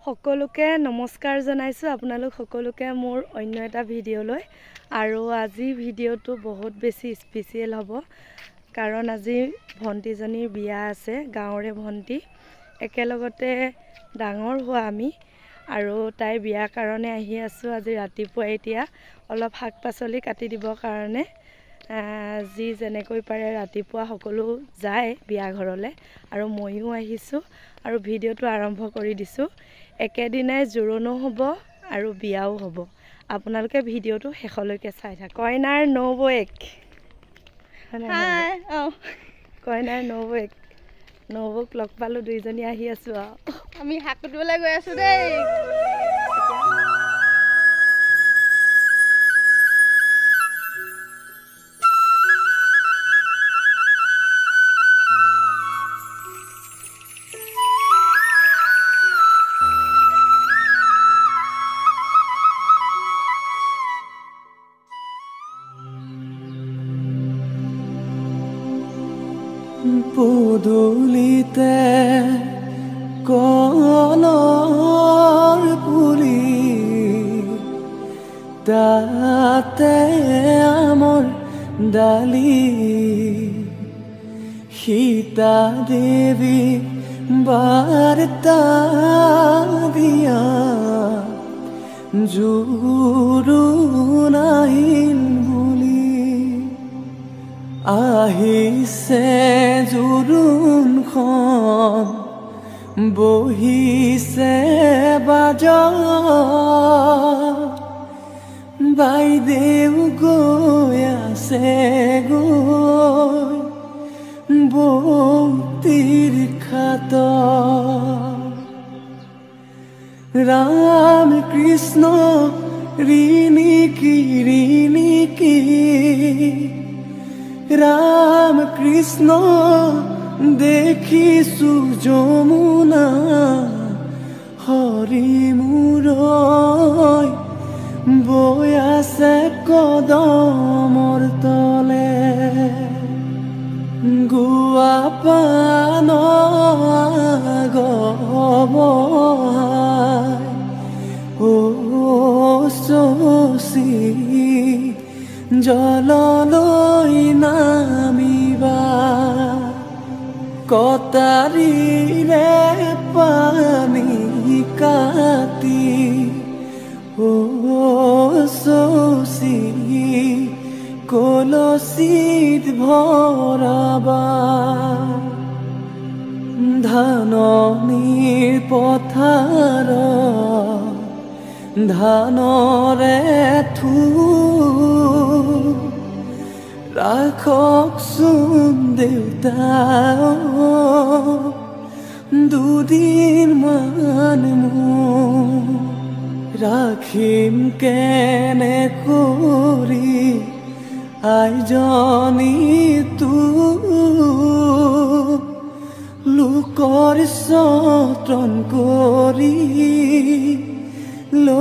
সকলোকে নমস্কাৰ জনাইছো আপোনালোক সকলোকে মোৰ অন্য এটা ভিডিঅ'লৈ আৰু আজি ভিডিঅ'টো বহুত বেছি স্পেচিয়েল হ'ব কাৰণ আজি ভণ্টিজনীৰ বিয়া আছে গাঁৱৰে ভণ্টি একেলগতে ডাঙৰ হোৱা আমি আৰু তাই বিয়াৰ কাৰণে আহি আছো আজি ৰাতিপুৱা এতিয়া অলপ শাক পাচলি কাটি দিবৰ কাৰণে যি যেনেকৈ পাৰে ৰাতিপুৱা সকলো যায় বিয়া ঘৰলে আৰু মইও আহিছো আৰু ভিডিঅ'টো আৰম্ভ কৰি দিছো একেদিনাই জোৰণো হ'ব আৰু বিয়াও হ'ব আপোনালোকে ভিডিঅ'টো শেষলৈকে চাই থাকক কইনাৰ নবৌৱেক কইনাৰ নবৌক লগ পালো দুইজনী আহি আছো আমি শাক কাটিবলৈ গৈ আছো দেই পদূলিতে কলৰ পুলি তাতে আমৰ ডালি সীতা দেৱী বাৰ্তা দিয়া জোৰোণ আহিল আহিছে জোৰোণখন বহিছে বাজত বাইদেউ গৈ আছে গৈ বৌতিৰ খাত ৰাম কৃষ্ণ ঋণিকি राम कृष्ण देखिसु যমুনা हरि मुरय बৈ আছে কদমৰ তলে গুৱা পান গবহাই ও শশী জললৈ নামিবা কটাৰীৰে পানী কাটি ও শশী কলচীত ভৰাবা ধাননিৰ পথাৰ ধানৰে ৰাখকচোন দেউতা দুদিন মান ৰাখিম কেনে কৰি আইজনী লোকৰ যতন কৰি লৈ